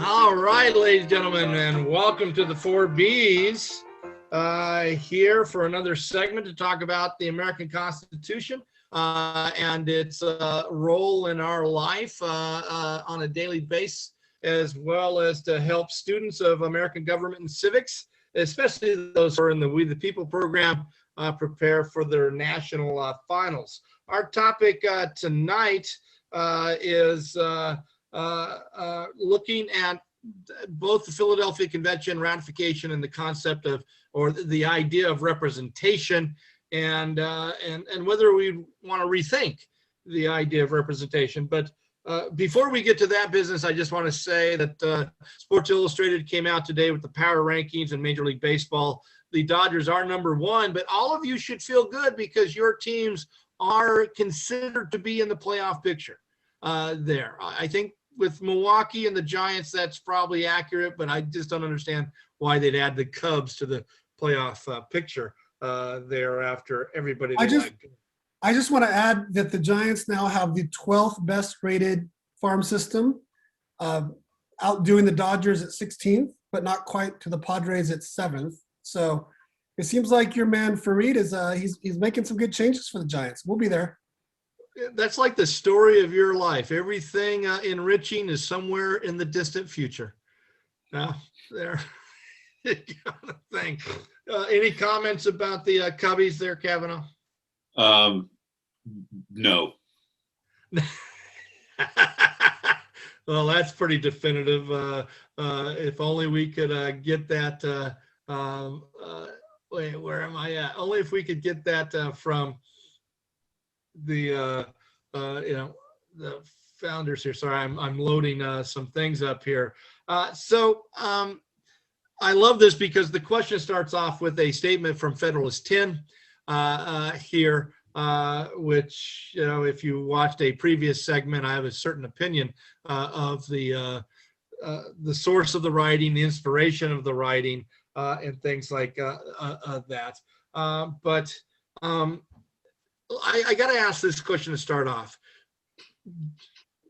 All right, ladies and gentlemen, and welcome to the 4Bs here for another segment to talk about the American Constitution and its role in our life on a daily basis, as well as to help students of American government and civics, especially those who are in the We the People program, prepare for their national finals. Our topic tonight is looking at both the Philadelphia Convention ratification and the concept of, or the idea of representation, and whether we want to rethink the idea of representation. But before we get to that business, I just want to say that Sports Illustrated came out today with the power rankings in Major League Baseball. The Dodgers are #1, but all of you should feel good because your teams are considered to be in the playoff picture there. I think with Milwaukee and the Giants, that's probably accurate, but I just don't understand why they'd add the Cubs to the playoff picture there after everybody. I just want to add that the Giants now have the 12th best rated farm system, outdoing the Dodgers at 16th, but not quite to the Padres at 7th. So it seems like your man Fareed is he's making some good changes for the Giants. We'll be there. That's like the story of your life. Everything enriching is somewhere in the distant future. Now, there you go. Thing. Any comments about the Cubbies there, Kavanaugh? No. Well, that's pretty definitive. If only we could get that. Wait, where am I at? Only if we could get that from the the founders here. Sorry, I'm loading some things up here. So I love this because the question starts off with a statement from Federalist 10 here, which, if you watched a previous segment, I have a certain opinion of the source of the writing, the inspiration of the writing, and things like that. But I got to ask this question to start off.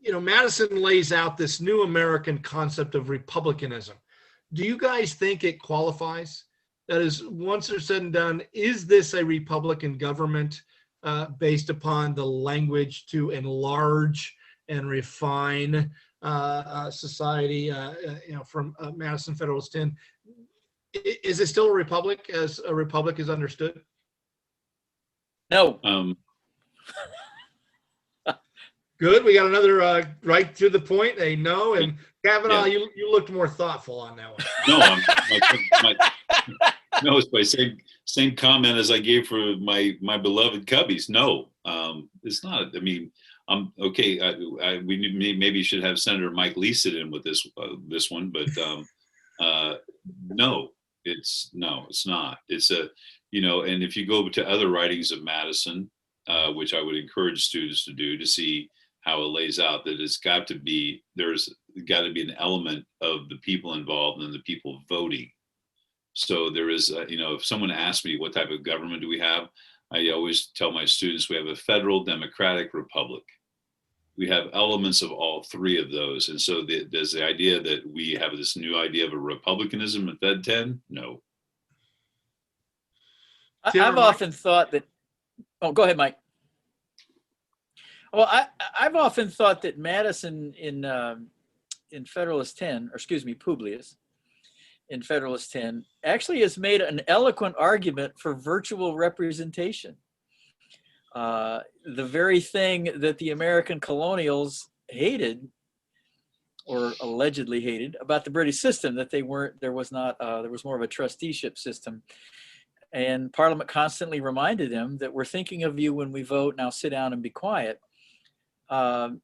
Madison lays out this new American concept of republicanism. Do you guys think it qualifies? That is, once it's said and done, is this a Republican government based upon the language to enlarge and refine society, from Madison Federalist 10? Is it still a republic as a republic is understood? No. Good. We got another right to the point, a no. And Kavanaugh, Yeah. you looked more thoughtful on that one. No, it's my same comment as I gave for my beloved Cubbies. No, it's not. I mean, okay. We maybe should have Senator Mike Lee sit in with this one, but no, it's not. It's a and if you go to other writings of Madison, which I would encourage students to do, to see how it lays out, that there's got to be an element of the people involved and the people voting. So there is, if someone asks me what type of government do we have, I always tell my students we have a federal democratic republic. We have elements of all three of those. And so there's the idea that we have this new idea of a republicanism at Fed 10. No. I've often thought that, oh, go ahead, Mike. Well, I've often thought that Madison in Federalist 10, or excuse me, Publius in Federalist 10, actually has made an eloquent argument for virtual representation. The very thing that the American colonials hated, or allegedly hated, about the British system, that there was more of a trusteeship system. And Parliament constantly reminded them that we're thinking of you when we vote. Now sit down and be quiet. And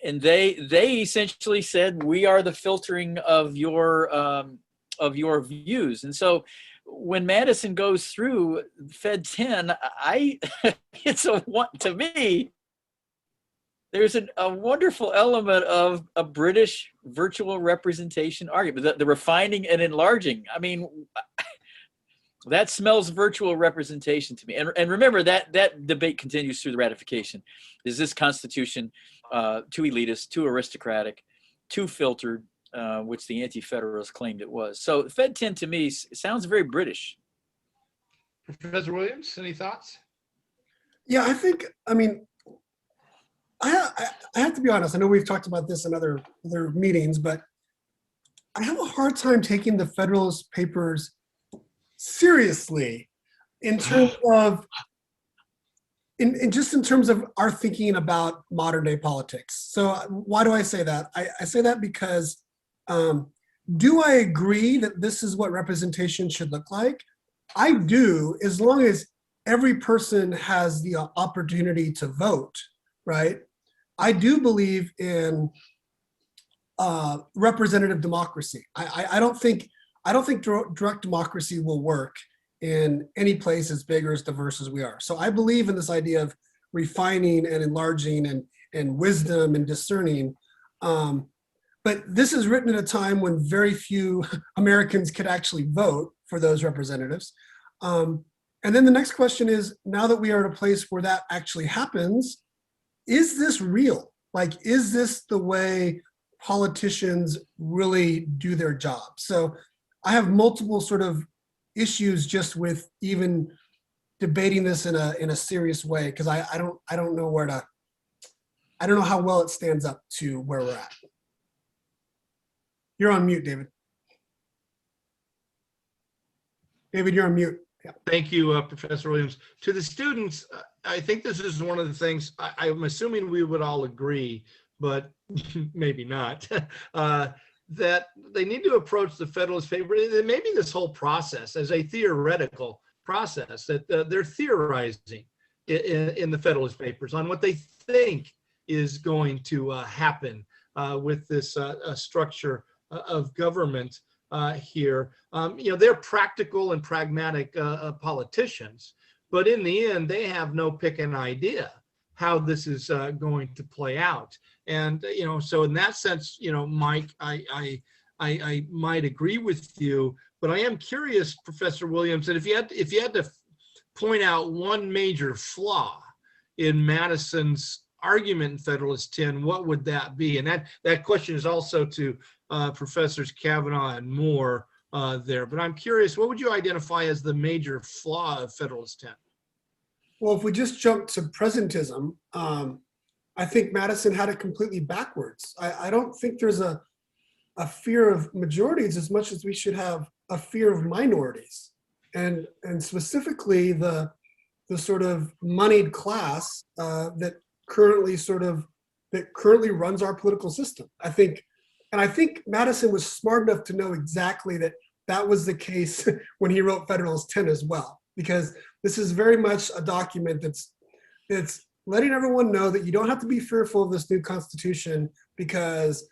they essentially said, we are the filtering of your views. And so when Madison goes through Fed 10, to me, there's a wonderful element of a British virtual representation argument, the refining and enlarging. I mean, that smells virtual representation to me. And remember, that debate continues through the ratification. Is this Constitution too elitist, too aristocratic, too filtered, which the Anti-Federalists claimed it was. So Fed 10 to me sounds very British. Professor Williams, any thoughts? Yeah, I mean, I have to be honest. I know we've talked about this in other meetings, but I have a hard time taking the Federalist Papers seriously in terms of, in terms of our thinking about modern day politics. So why do I say that? I say that because do I agree that this is what representation should look like? I do, as long as every person has the opportunity to vote, right? I do believe in representative democracy. I don't think direct democracy will work in any place as big or as diverse as we are. So I believe in this idea of refining and enlarging and wisdom and discerning. But this is written at a time when very few Americans could actually vote for those representatives. And then the next question is, now that we are at a place where that actually happens, is this real? Like, is this the way politicians really do their job? So I have multiple sort of issues just with even debating this in a serious way, because I don't know how well it stands up to where we're at. You're on mute, David. David, you're on mute. Yeah. Thank you, Professor Williams. To the students, I think this is one of the things, I'm assuming we would all agree, but maybe not, that they need to approach the Federalist paper, maybe this whole process, as a theoretical process, that they're theorizing in the Federalist Papers on what they think is going to happen with this structure of government here. They're practical and pragmatic politicians, but in the end, they have no picking idea how this is going to play out. And so in that sense, Mike, I might agree with you, but I am curious, Professor Williams, that if you had to point out one major flaw in Madison's argument in Federalist 10, what would that be? And that question is also to Professors Kavanaugh and Moore there. But I'm curious, what would you identify as the major flaw of Federalist 10? Well, if we just jump to presentism, I think Madison had it completely backwards. I don't think there's a fear of majorities as much as we should have a fear of minorities, and specifically the sort of moneyed class that currently runs our political system. I think Madison was smart enough to know exactly that was the case when he wrote Federalist 10 as well, because this is very much a document that's letting everyone know that you don't have to be fearful of this new Constitution, because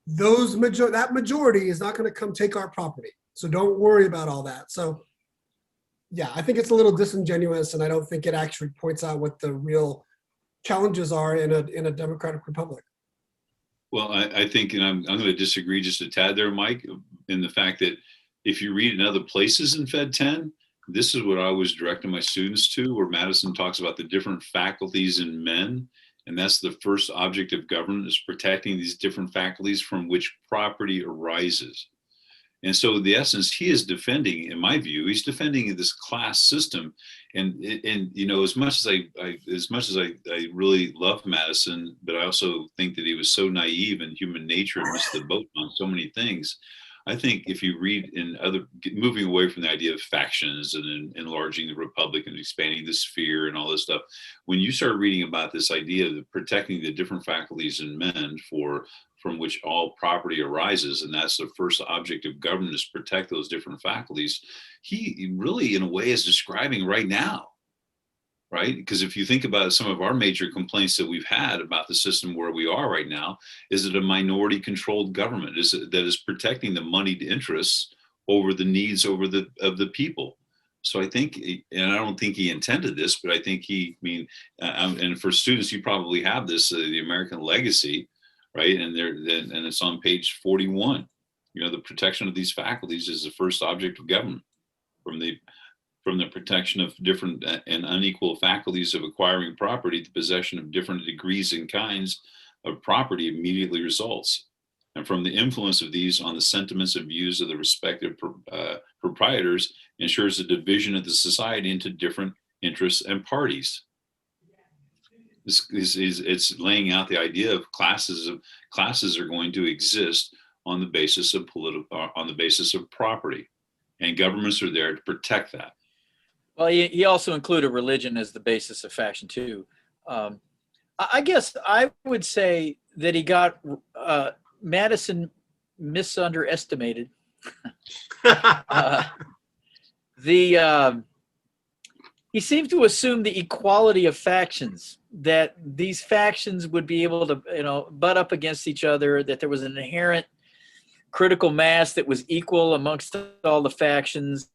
that majority is not going to come take our property. So don't worry about all that. So yeah, I think it's a little disingenuous, and I don't think it actually points out what the real challenges are in a democratic republic. Well, I think, and I'm going to disagree just a tad there, Mike, in the fact that if you read in other places in Fed 10, this is what I was directing my students to, where Madison talks about the different faculties in men. And that's the first object of government, is protecting these different faculties from which property arises. And so the essence he is defending, in my view, he's defending this class system. And as much as I really love Madison, but I also think that he was so naive in human nature and missed the boat on so many things. I think if you read moving away from the idea of factions and enlarging the republic and expanding the sphere and all this stuff, when you start reading about this idea of protecting the different faculties in men from which all property arises, and that's the first object of government, is protect those different faculties, he really, in a way, is describing right now, right? Because if you think about some of our major complaints that we've had about the system where we are right now, is it a minority controlled government? Is it that is protecting the moneyed interests over the needs of the people? So I think, and I don't think he intended this, but I think and for students, you probably have this, the American legacy, right? And it's on page 41. The protection of these faculties is the first object of government, from the protection of different and unequal faculties of acquiring property, the possession of different degrees and kinds of property immediately results. and from the influence of these on the sentiments and views of the respective proprietors ensures a division of the society into different interests and parties. It's laying out the idea of classes are going to exist on the basis of on the basis of property, and governments are there to protect that. Well, he also included religion as the basis of faction too. I guess I would say that he got Madison misunderestimated. He seemed to assume the equality of factions, that these factions would be able to, butt up against each other, that there was an inherent critical mass that was equal amongst all the factions.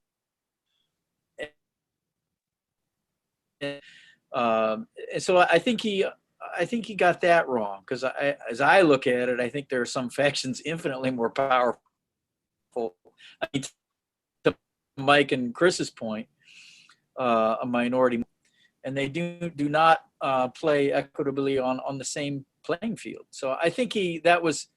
And so I think he got that wrong, because as I look at it, I think there are some factions infinitely more powerful. I mean, to Mike and Chris's point, a minority, and they do not play equitably on the same playing field. So I think that was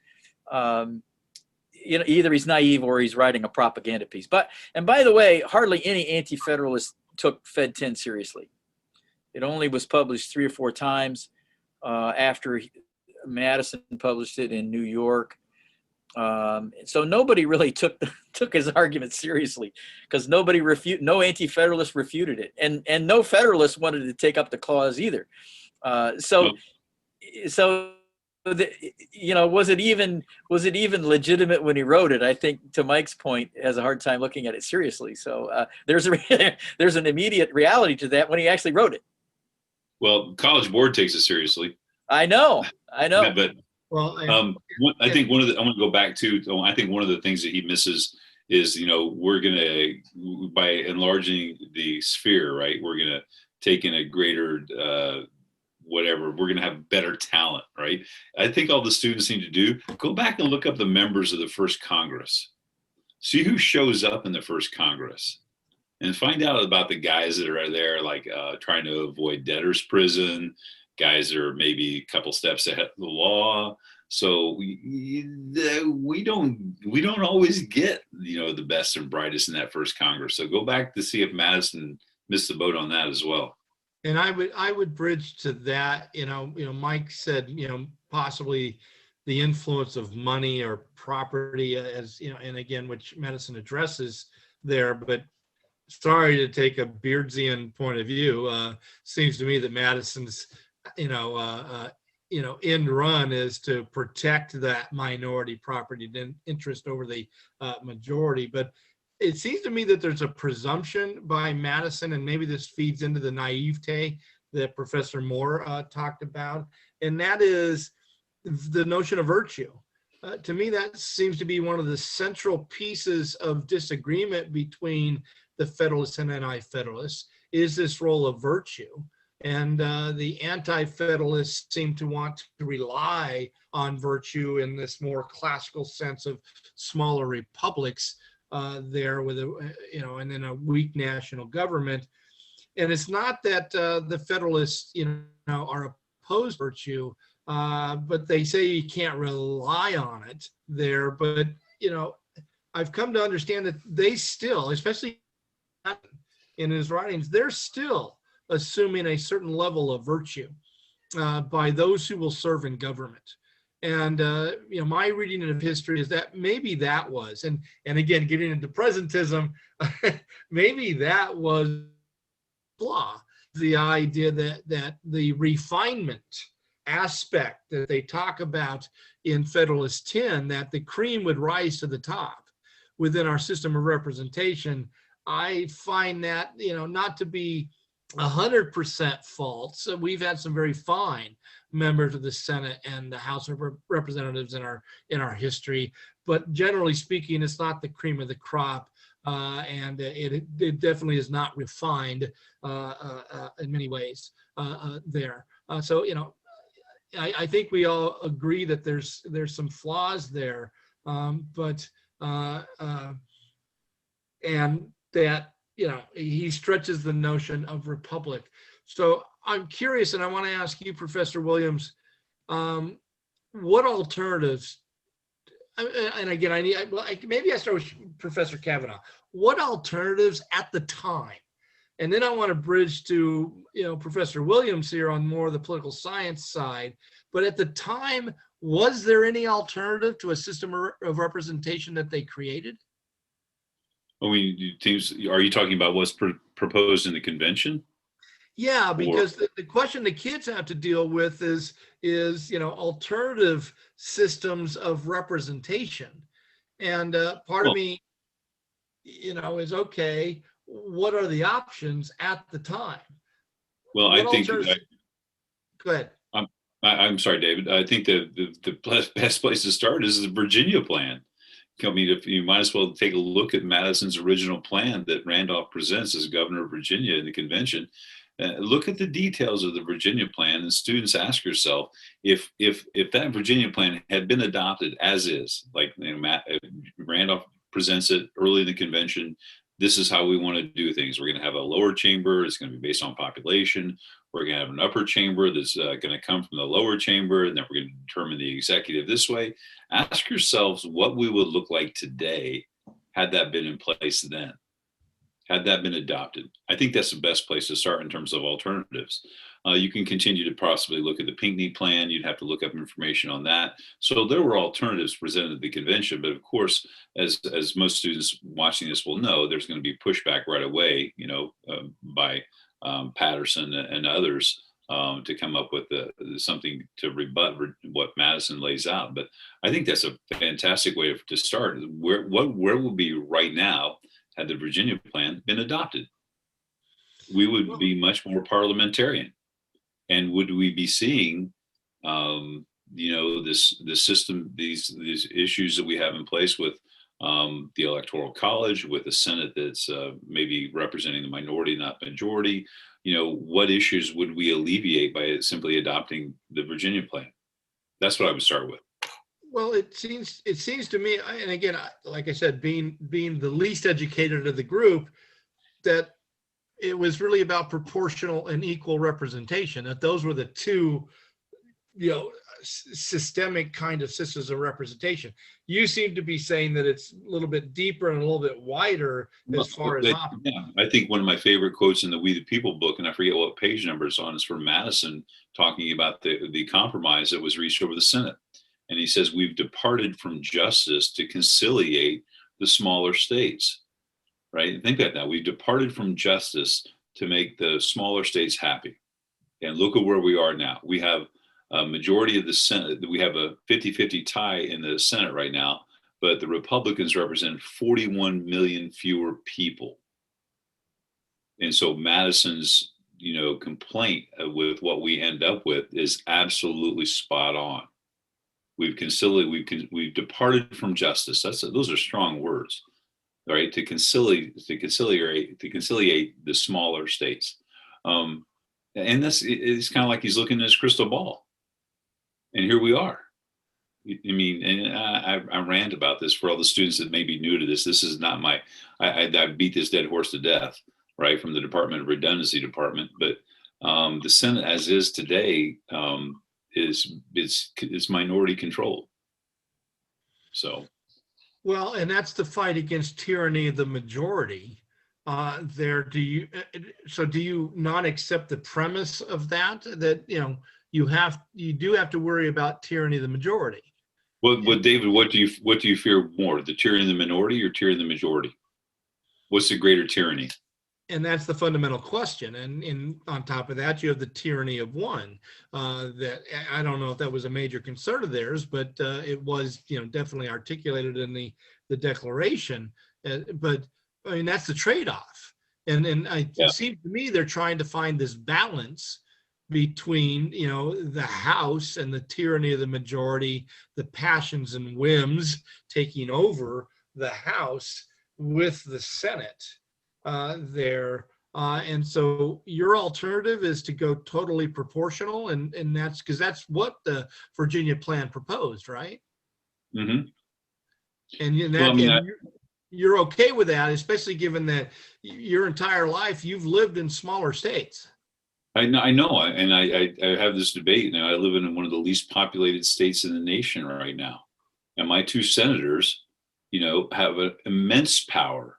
either he's naive or he's writing a propaganda piece. And by the way, hardly any anti-federalist took Fed 10 seriously. It only was published 3 or 4 times after Madison published it in New York. So nobody really took his argument seriously, because no anti-federalist refuted it, and no federalist wanted to take up the clause either. Was it even legitimate when he wrote it? I think, to Mike's point, has a hard time looking at it seriously. So there's an immediate reality to that when he actually wrote it. Well, College Board takes it seriously. I know. Yeah, but well, I think I want to go back to. I think one of the things that he misses is, we're gonna, by enlarging the sphere, right? We're gonna take in a greater whatever. We're gonna have better talent, right? I think all the students need to do, go back and look up the members of the first Congress, see who shows up in the first Congress, and find out about the guys that are there, like trying to avoid debtor's prison, guys that are maybe a couple steps ahead of the law. So we don't always get the best and brightest in that first Congress. So go back to see if Madison missed the boat on that as well. And I would bridge to that. Mike said possibly the influence of money or property, as and again, which Madison addresses there, but. Sorry to take a Beardsian point of view. Seems to me that Madison's, end run is to protect that minority property interest over the majority. But it seems to me that there's a presumption by Madison, and maybe this feeds into the naivete that Professor Moore talked about, and that is the notion of virtue. To me, that seems to be one of the central pieces of disagreement between the Federalists and anti-Federalists, is this role of virtue. And the anti-Federalists seem to want to rely on virtue in this more classical sense of smaller republics there with and then a weak national government. And it's not that the Federalists, are opposed to virtue, but they say you can't rely on it there. But, I've come to understand that they still, especially in his writings, they're still assuming a certain level of virtue by those who will serve in government. And my reading of history is that maybe that was, and again, getting into presentism, maybe that was flaw, the idea that the refinement aspect that they talk about in Federalist 10, that the cream would rise to the top within our system of representation. I find that, not to be 100% false. So we've had some very fine members of the Senate and the House of Representatives in our history, but generally speaking, it's not the cream of the crop, and it definitely is not refined in many ways there. So I think we all agree that there's some flaws there, but and that he stretches the notion of republic. So I'm curious, and I want to ask you, Professor Williams, what alternatives and again, maybe I start with Professor Kavanaugh. What alternatives at the time? And then I want to bridge to, Professor Williams here on more of the political science side. But at the time, was there any alternative to a system of representation that they created? I mean, are you talking about what's proposed in the convention? Yeah, because the question the kids have to deal with is alternative systems of representation. And part of me, is okay, what are the options at the time? Well, I think. Go ahead. I'm sorry, David. I think the best place to start is the Virginia plan. I mean, if you might as well take a look at Madison's original plan that Randolph presents as governor of Virginia in the convention. Look at the details of the Virginia plan, and students ask yourself if that Virginia plan had been adopted as is, like Randolph presents it early in the convention. This is how we want to do things. We're going to have a lower chamber. It's going to be based on population. We're going to have an upper chamber that's going to come from the lower chamber, and then we're going to determine the executive this way. Ask yourselves what we would look like today had that been in place then, had that been adopted. I think that's the best place to start in terms of alternatives. You can continue to possibly look at the Pinckney plan. You'd have to look up information on that. So there were alternatives presented at the convention, but of course, as most students watching this will know, there's going to be pushback right away, by Patterson and others to come up with something to rebut what Madison lays out. But I think that's a fantastic way to start. Where we'll be right now had the Virginia plan been adopted? We would be much more parliamentarian. And would we be seeing, this system, these issues that we have in place with the Electoral College, with the Senate that's maybe representing the minority, not majority? What issues would we alleviate by simply adopting the Virginia plan? That's what I would start with. Well, it seems to me, and again, like I said, being the least educated of the group, that it was really about proportional and equal representation, that those were the two, systemic kind of systems of representation. You seem to be saying that it's a little bit deeper and a little bit wider as far as options. Yeah, I think one of my favorite quotes in the We the People book, and I forget what page number it's on, is from Madison talking about the compromise that was reached over the Senate. And he says, we've departed from justice to conciliate the smaller states. Right? Think about that. We've departed from justice to make the smaller states happy. And look at where we are now. We have a majority of the Senate. We have a 50-50 tie in the Senate right now, but the Republicans represent 41 million fewer people. And so Madison's, complaint with what we end up with is absolutely spot on. We've departed from justice. Those are strong words. Right, to conciliate the smaller states, and it's kind of like he's looking at his crystal ball, and here we are. I mean, and I rant about this for all the students that may be new to this. This is not I beat this dead horse to death, right, from the Department of Redundancy Department, but the Senate as is today is minority controlled. So. Well, and that's the fight against tyranny of the majority. Do you not accept the premise of that you do have to worry about tyranny of the majority? Well, David, what do you fear more, the tyranny of the minority or tyranny of the majority? What's the greater tyranny? And that's the fundamental question. And on top of that, you have the tyranny of one. That I don't know if that was a major concern of theirs, but it was, definitely articulated in the Declaration. But I mean, that's the trade-off. It seems to me they're trying to find this balance between, the House and the tyranny of the majority, the passions and whims taking over the House with the Senate. And so your alternative is to go totally proportional, and that's because that's what the Virginia plan proposed, right? Mm-hmm. And you're okay with that, especially given that your entire life you've lived in smaller states. I know, and I have this debate now. I live in one of the least populated states in the nation right now. And my two senators, have an immense power,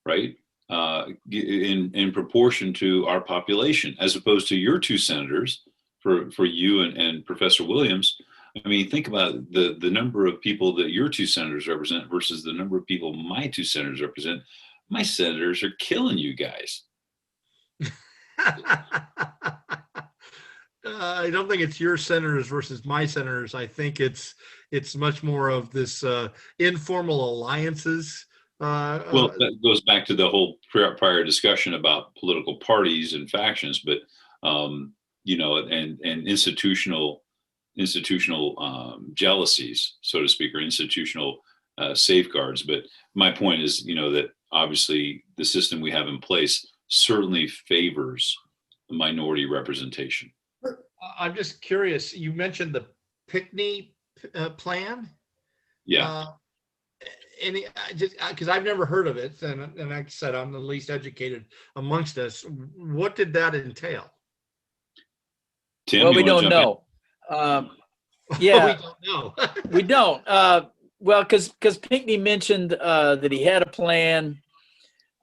right? In proportion to our population, as opposed to your two senators, for you and Professor Williams. I mean, think about the number of people that your two senators represent versus the number of people my two senators represent. My senators are killing you guys. I don't think it's your senators versus my senators. I think it's much more of this informal alliances. Well, that goes back to the whole prior discussion about political parties and factions, but and institutional jealousies, so to speak, or institutional safeguards. But my point is, that obviously the system we have in place certainly favors minority representation. I'm just curious. You mentioned the Pinckney plan. Yeah. Any, just because I've never heard of it, and like I said, I'm the least educated amongst us. What did that entail? Tim, well, we don't know. Yeah, we don't know. We don't. Well, because Pinckney mentioned that he had a plan.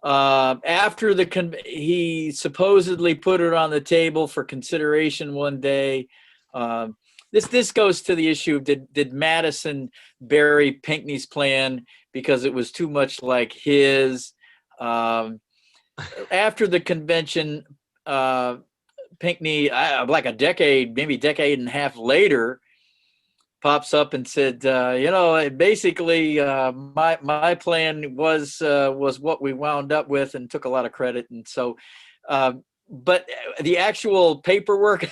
After he supposedly put it on the table for consideration one day. This goes to the issue of did Madison bury Pinckney's plan because it was too much like his? After the convention, Pinckney, like a decade, maybe decade and a half later, pops up and said, basically my plan was what we wound up with, and took a lot of credit. And so, but the actual paperwork,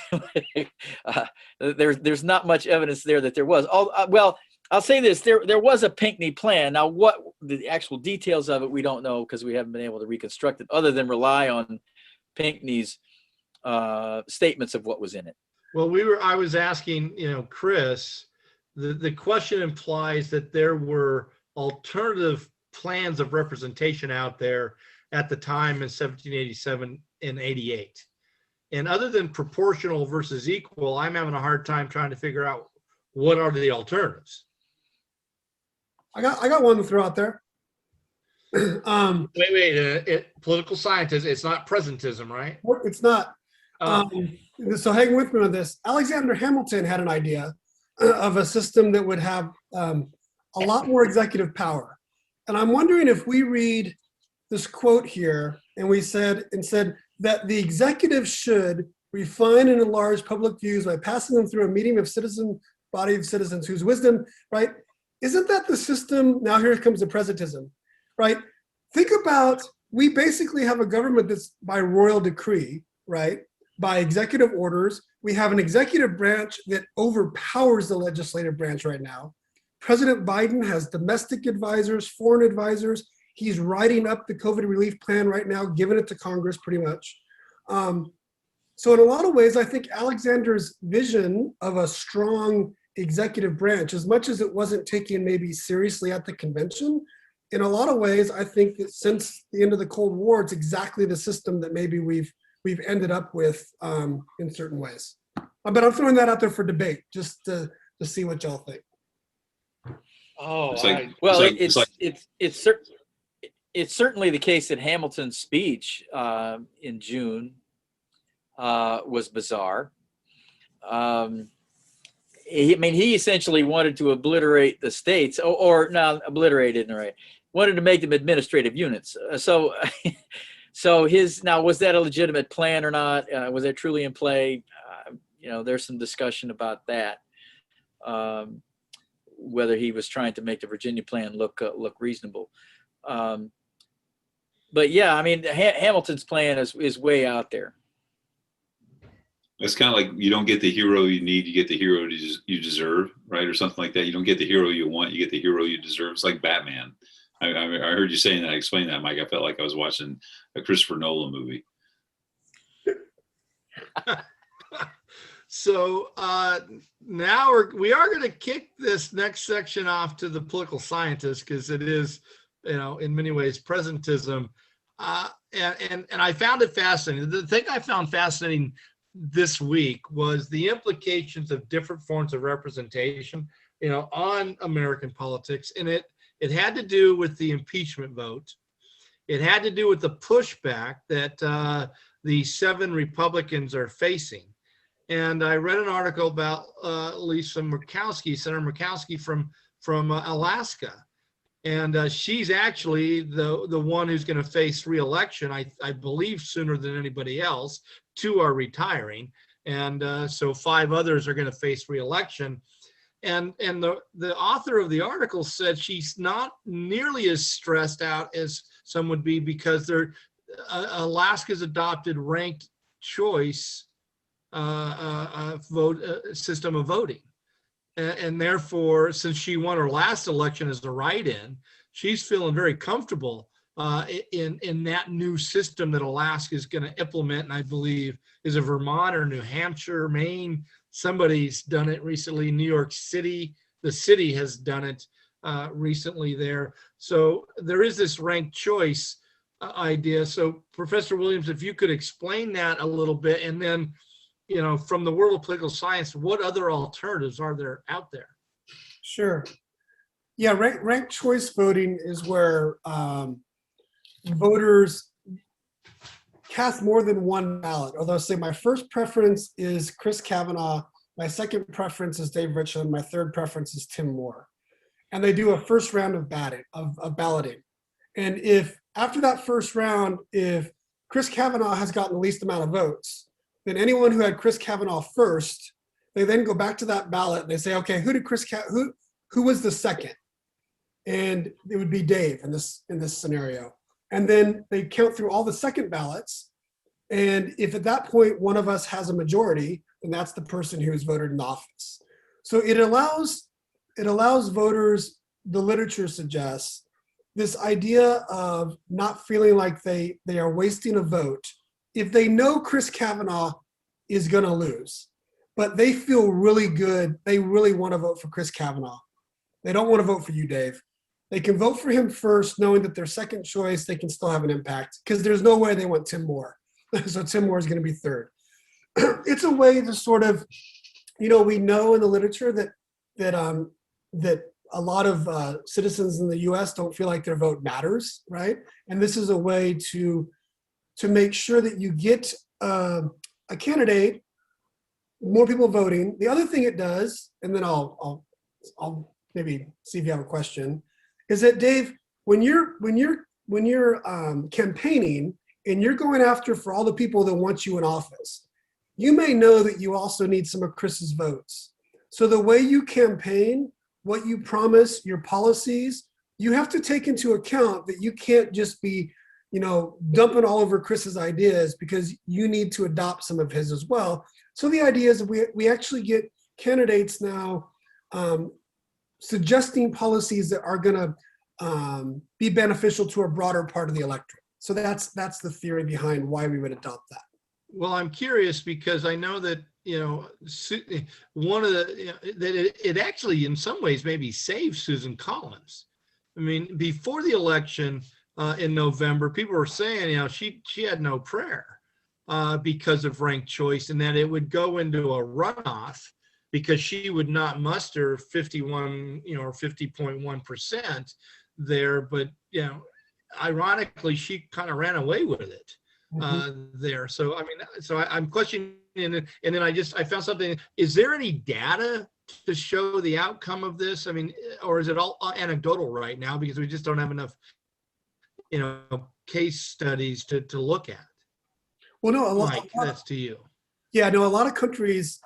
there's not much evidence there that there was. Well, I'll say this: there was a Pinckney plan. Now, what the actual details of it, we don't know, because we haven't been able to reconstruct it, other than rely on Pinckney's statements of what was in it. Well, I was asking, Chris, the question implies that there were alternative plans of representation out there at the time in 1787 and 88. And other than proportional versus equal, I'm having a hard time trying to figure out what are the alternatives. I got one to throw out there. Wait, political scientist, it's not presentism, right? It's not. Oh. So hang with me on this. Alexander Hamilton had an idea of a system that would have a lot more executive power. And I'm wondering if we read this quote here and we said that the executive should refine and enlarge public views by passing them through a medium of body of citizens whose wisdom, right? Isn't that the system? Now here comes the presentism, right? Think about, we basically have a government that's by royal decree, right? By executive orders. We have an executive branch that overpowers the legislative branch right now. President Biden has domestic advisors, foreign advisors. He's writing up the COVID relief plan right now, giving it to Congress pretty much. So in a lot of ways, I think Alexander's vision of a strong executive branch, as much as it wasn't taken maybe seriously at the convention, in a lot of ways, I think that since the end of the Cold War, it's exactly the system that maybe we've ended up with in certain ways. But I'm throwing that out there for debate, just to see what y'all think. Oh, it's certainly the case that Hamilton's speech in June was bizarre. He essentially wanted to obliterate the states, or not obliterate isn't right. Wanted to make them administrative units. So now, was that a legitimate plan or not? Was that truly in play? There's some discussion about that. Whether he was trying to make the Virginia plan look reasonable. But yeah, Hamilton's plan is way out there. It's kind of like you don't get the hero you need, you get the hero you deserve, right? Or something like that. You don't get the hero you want, you get the hero you deserve. It's like Batman. I heard you saying that. Explain that, Mike. I felt like I was watching a Christopher Nolan movie. So now we are going to kick this next section off to the political scientists, because it is, in many ways, presentism. And I found it fascinating. The thing I found fascinating this week was the implications of different forms of representation on American politics, and it had to do with the impeachment vote. It had to do with the pushback that the 7 Republicans are facing. And I read an article about Lisa Murkowski, Senator Murkowski from Alaska. And she's actually the one who's going to face re-election, I believe, sooner than anybody else. 2 are retiring. And so 5 others are going to face re-election. And the author of the article said she's not nearly as stressed out as some would be, because Alaska's adopted ranked choice system of voting. And therefore, since she won her last election as a write-in, she's feeling very comfortable in that new system that Alaska is going to implement. And I believe is a Vermont or New Hampshire, Maine. Somebody's done it recently. New York City, the city has done it recently there. So there is this ranked choice idea. So Professor Williams, if you could explain that a little bit, and then, from the world of political science, what other alternatives are there out there? Sure. Yeah, ranked choice voting is where voters cast more than one ballot. Although, say my first preference is Chris Kavanaugh, my second preference is Dave Richland, my third preference is Tim Moore. And they do a first round of balloting. And if after that first round, if Chris Kavanaugh has gotten the least amount of votes, then anyone who had Chris Kavanaugh first, they then go back to that ballot. They say, okay, who was the second? And it would be Dave in this scenario. And then they count through all the second ballots. And if at that point one of us has a majority, then that's the person who is voted in office. So it allows voters, the literature suggests, this idea of not feeling like they are wasting a vote if they know Chris Kavanaugh is going to lose, but they feel really good. They really want to vote for Chris Kavanaugh. They don't want to vote for you, Dave. They can vote for him first, knowing that their second choice, they can still have an impact, because there's no way they want Tim Moore. So Tim Moore is going to be third. It's a way to sort of, we know in the literature that a lot of citizens in the U.S. don't feel like their vote matters, right? And this is a way to make sure that you get a candidate, more people voting. The other thing it does, and then I'll maybe see if you have a question, is that Dave, when you're campaigning and you're going after for all the people that want you in office, you may know that you also need some of Chris's votes. So the way you campaign, what you promise, your policies, you have to take into account that you can't just be, dumping all over Chris's ideas, because you need to adopt some of his as well. So the idea is we actually get candidates now suggesting policies that are going to be beneficial to a broader part of the electorate. So that's the theory behind why we would adopt that. Well, I'm curious because I know that, one of that it actually in some ways maybe saved Susan Collins. I mean, before the election in November, people were saying, she had no prayer because of ranked choice, and that it would go into a runoff because she would not muster 51, or 50.1% there. But, ironically, she kind of ran away with it there. So, I'm questioning, and then I found something. Is there any data to show the outcome of this? I mean, or is it all anecdotal right now because we just don't have enough, case studies to look at? Well, no, Mike, that's to you. Yeah, no, a lot of countries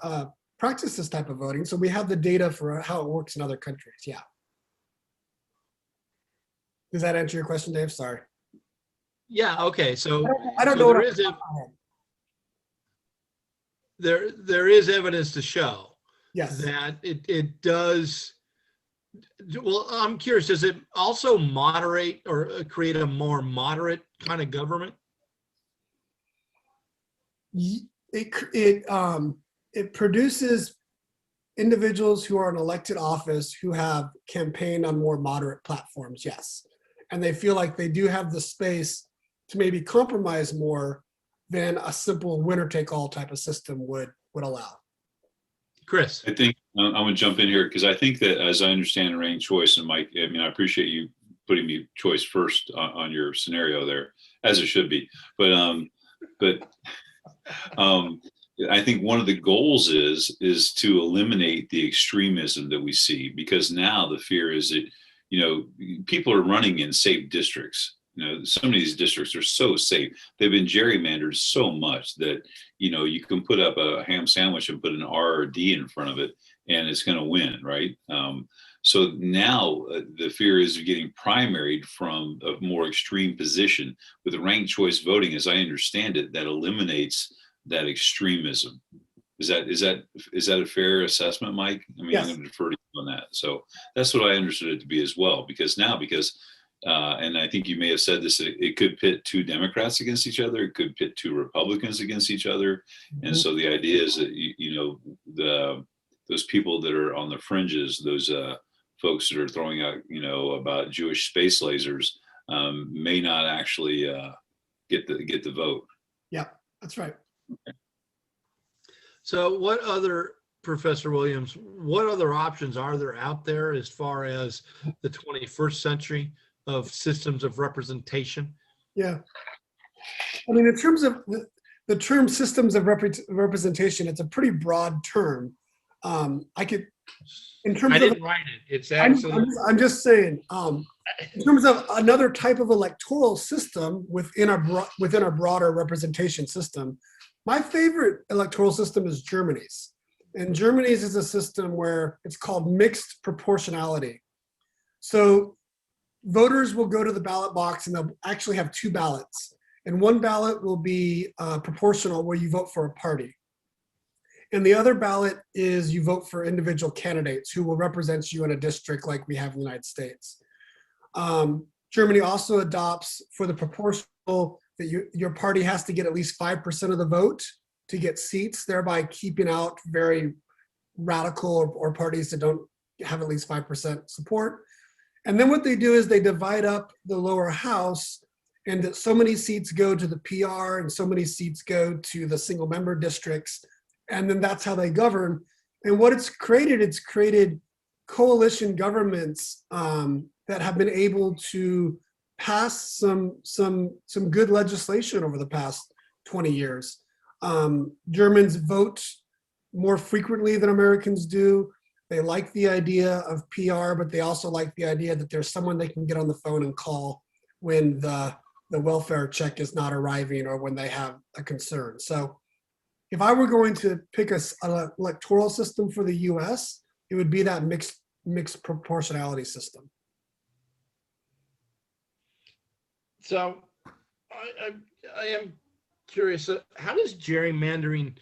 practice this type of voting. So we have the data for how it works in other countries. Yeah. Does that answer your question, Dave? Sorry. Yeah. Okay. So I don't know. There is evidence to show yes, that it does. Well, I'm curious, does it also moderate or create a more moderate kind of government? It produces individuals who are in elected office who have campaigned on more moderate platforms, yes. And they feel like they do have the space to maybe compromise more than a simple winner-take-all type of system would allow. Chris. I think I'm going to jump in here because I think that, as I understand ranked choice, and Mike, I mean, I appreciate you putting me choice first on your scenario there, as it should be. But I think one of the goals is to eliminate the extremism that we see, because now the fear is that, you know, people are running in safe districts. You know, some of these districts are so safe. They've been gerrymandered so much that, you know, you can put up a ham sandwich and put an R or D in front of it and it's going to win, right? So now the fear is getting primaried from a more extreme position. With the ranked choice voting, as I understand it, that eliminates that extremism. Is that a fair assessment, Mike? I mean, Yes. I'm going to defer to you on that. So that's what I understood it to be as well, because and I think you may have said this, it could pit two Democrats against each other. It could pit two Republicans against each other. And so the idea is that, you know, those people that are on the fringes, those folks that are throwing out, you know, about Jewish space lasers, may not actually get the vote. Yeah, that's right. Okay. So what other, Professor Williams, what other options are there out there as far as the 21st century of systems of representation? Yeah. I mean, in terms of the term systems of representation, it's a pretty broad term. I didn't write it. It's absolutely. I'm just saying, in terms of another type of electoral system within a broader representation system, my favorite electoral system is Germany's. And Germany's is a system where it's called mixed proportionality. So voters will go to the ballot box and they'll actually have two ballots. And one ballot will be proportional, where you vote for a party. And the other ballot is you vote for individual candidates who will represent you in a district like we have in the United States. Germany also adopts for the proportional that your party has to get at least 5% of the vote to get seats, thereby keeping out very radical or parties that don't have at least 5% support. And then what they do is they divide up the lower house, and that so many seats go to the PR and so many seats go to the single member districts. And then that's how they govern. And what it's created coalition governments that have been able to pass some good legislation over the past 20 years. Germans vote more frequently than Americans do. They like the idea of PR, but they also like the idea that there's someone they can get on the phone and call when the welfare check is not arriving or when they have a concern. So if I were going to pick an electoral system for the US, it would be that mixed proportionality system. So I am curious, how does gerrymandering,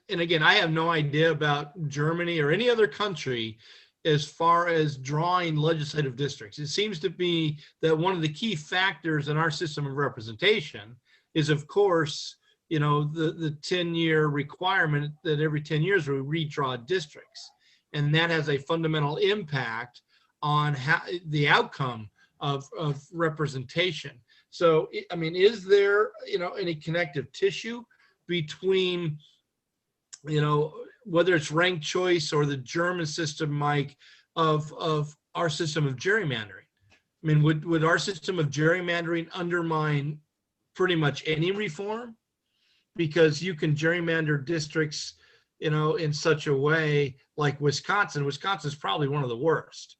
and again, I have no idea about Germany or any other country as far as drawing legislative districts. It seems to be that one of the key factors in our system of representation is, of course, you know, the 10-year requirement that every 10 years we redraw districts. And that has a fundamental impact on the outcome of representation. So, I mean, is there, you know, any connective tissue between, you know, whether it's ranked choice or the German system, Mike, of our system of gerrymandering? I mean, would our system of gerrymandering undermine pretty much any reform? Because you can gerrymander districts, you know, in such a way like Wisconsin. Wisconsin's probably one of the worst.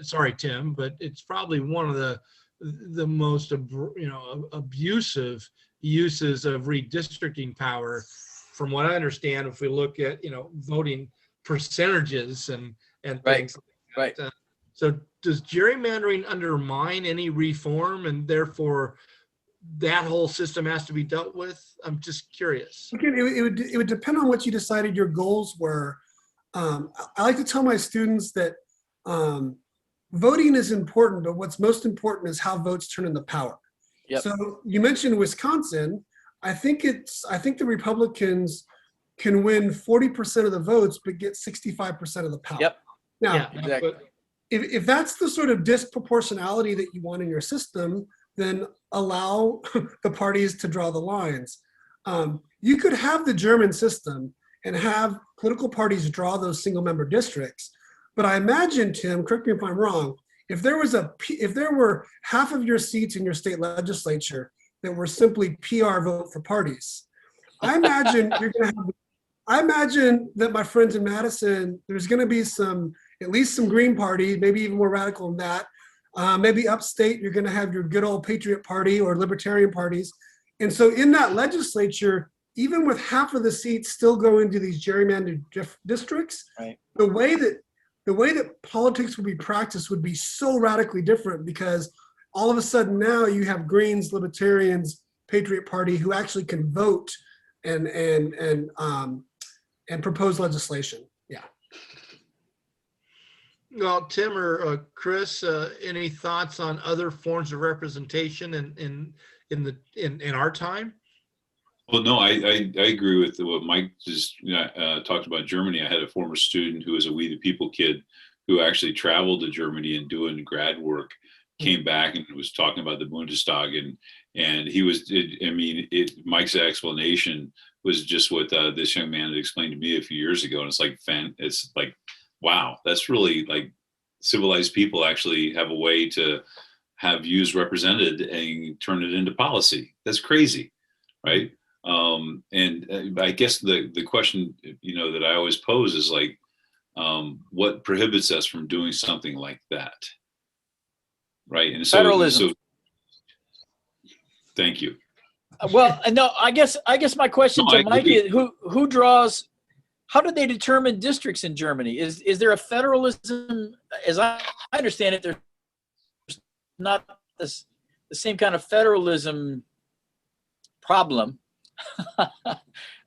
Sorry, Tim, but it's probably one of the most, you know, abusive uses of redistricting power, from what I understand. If we look at, you know, voting percentages and things like that. Right. So does gerrymandering undermine any reform, and therefore that whole system has to be dealt with? I'm just curious. Again, it would depend on what you decided your goals were. I like to tell my students that voting is important, but what's most important is how votes turn into power. Yep. So you mentioned Wisconsin. I think the Republicans can win 40% of the votes, but get 65% of the power. Yep. Now, Yeah, exactly. if that's the sort of disproportionality that you want in your system, then allow the parties to draw the lines. You could have the German system and have political parties draw those single member districts. But I imagine, Tim, correct me if I'm wrong, if there were half of your seats in your state legislature that were simply PR vote for parties, I imagine I imagine that, my friends in Madison, there's going to be at least some Green Party, maybe even more radical than that. Maybe upstate, you're going to have your good old Patriot Party or Libertarian parties. And so in that legislature, even with half of the seats still going to these gerrymandered districts, right, the way that politics would be practiced would be so radically different, because all of a sudden now you have Greens, Libertarians, Patriot Party who actually can vote and propose legislation. Yeah. Well, Tim or Chris, any thoughts on other forms of representation in our time? Well, no, I agree with what Mike just talked about Germany. I had a former student who was a We the People kid who actually traveled to Germany and doing grad work, came back and was talking about the Bundestag, and he was, Mike's explanation was just what this young man had explained to me a few years ago. And it's like, wow, that's really like civilized people actually have a way to have views represented and turn it into policy. That's crazy, right? And I guess the question, that I always pose is like, what prohibits us from doing something like that, right? And so, federalism. Thank you. Well, no, I guess my question to Mike is who draws. How do they determine districts in Germany? Is there a federalism? As I understand it, there's not the same kind of federalism problem.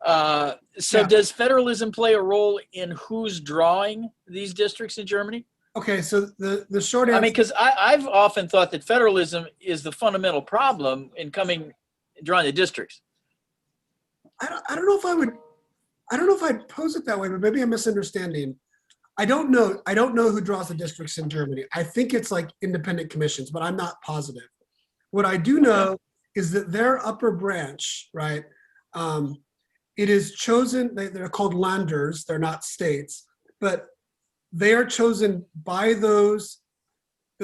Does federalism play a role in who's drawing these districts in Germany? Okay, so the short answer. I mean, because I've often thought that federalism is the fundamental problem in drawing the districts. I don't know if I'd pose it that way, but maybe I'm misunderstanding. I don't know who draws the districts in Germany. I think it's like independent commissions, but I'm not positive. What I do know is that their upper branch, right, it is chosen, they're called Landers, they're not states, but they are chosen by the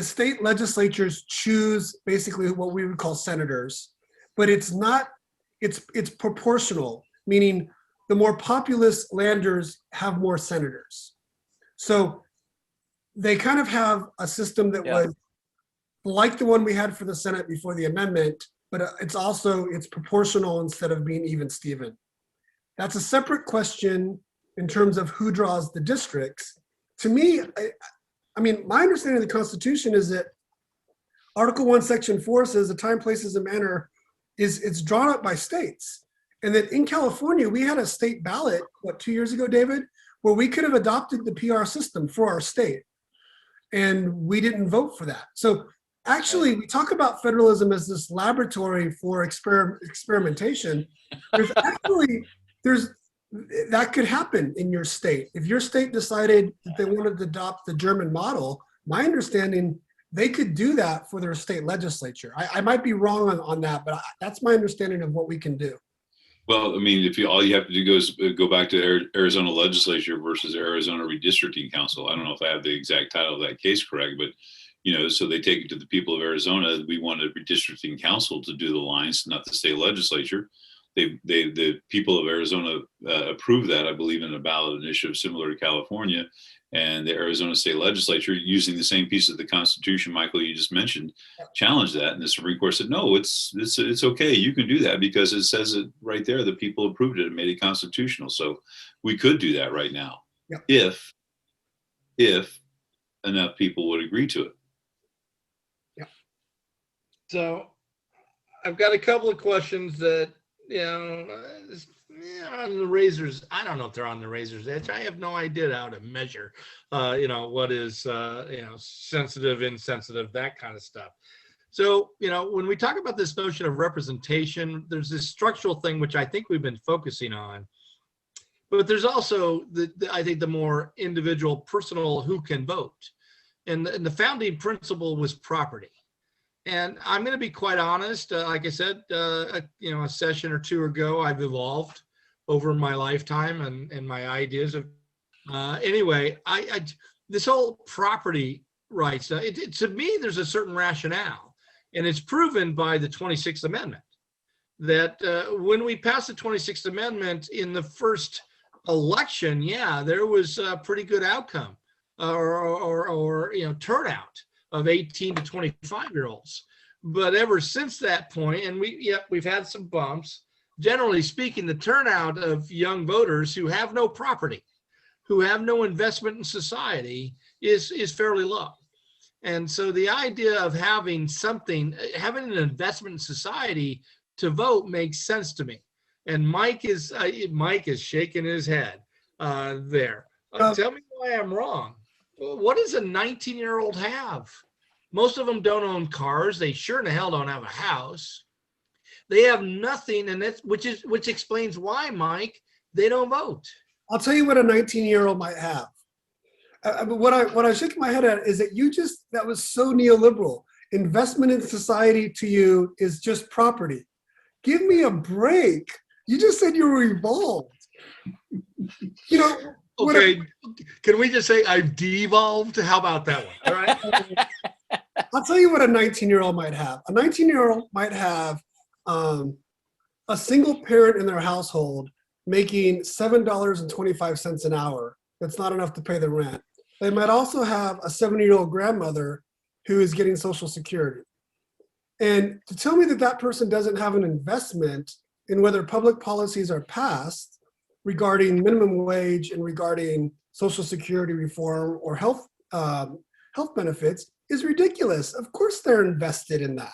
state legislatures choose basically what we would call senators, but it's proportional, meaning the more populous Landers have more senators. So they kind of have a system that was like the one we had for the Senate before the amendment, but it's proportional instead of being even Steven. That's a separate question in terms of who draws the districts. To me, I mean, my understanding of the Constitution is that Article 1, Section 4 says the time, places, and manner it's drawn up by states. And that in California, we had a state ballot, 2 years ago, David, where we could have adopted the PR system for our state. And we didn't vote for that. So actually, we talk about federalism as this laboratory for experimentation. That could happen in your state. If your state decided that they wanted to adopt the German model, my understanding, they could do that for their state legislature. I might be wrong on that, but that's my understanding of what we can do. Well, I mean, all you have to do is go back to Arizona legislature versus Arizona redistricting council. I don't know if I have the exact title of that case correct, but so they take it to the people of Arizona. We want a redistricting council to do the lines, not the state legislature. The people of Arizona approved that, I believe, in a ballot initiative similar to California, and the Arizona state legislature, using the same piece of the Constitution, Michael, you just mentioned, challenged that, and the Supreme Court said, no, it's okay, you can do that because it says it right there. The people approved it and made it constitutional. So we could do that right now, if enough people would agree to it. Yeah. So I've got a couple of questions that, on the razor's, I don't know if they're on the razor's edge. I have no idea how to measure, what is, sensitive, insensitive, that kind of stuff. So, when we talk about this notion of representation, there's this structural thing, which I think we've been focusing on, but there's also I think the more individual, personal, who can vote. And the founding principle was property. And I'm going to be quite honest. Like I said, a session or two ago, I've evolved over my lifetime and my ideas of, anyway, this whole property rights, to me, there's a certain rationale, and it's proven by the 26th Amendment that when we passed the 26th Amendment in the first election, yeah, there was a pretty good outcome or turnout of 18 to 25-year-olds. But ever since that point, and we've had some bumps, generally speaking, the turnout of young voters who have no property, who have no investment in society is fairly low. And so the idea of having an investment in society to vote makes sense to me. And Mike is shaking his head there. Tell me why I'm wrong. What does a 19-year-old have? Most of them don't own cars. They sure in the hell don't have a house. They have nothing, and which explains why, Mike, they don't vote. I'll tell you what a 19-year-old might have. What I shake my head at is that that was so neoliberal. Investment in society to you is just property. Give me a break. You just said you were evolved. Okay, can we just say I've devolved? How about that one? All right. I'll tell you what a 19-year-old might have. A 19-year-old might have a single parent in their household making $7.25 an hour. That's not enough to pay the rent. They might also have a 70-year-old grandmother who is getting Social Security. And to tell me that person doesn't have an investment in whether public policies are passed regarding minimum wage and regarding Social Security reform or health benefits is ridiculous. Of course they're invested in that.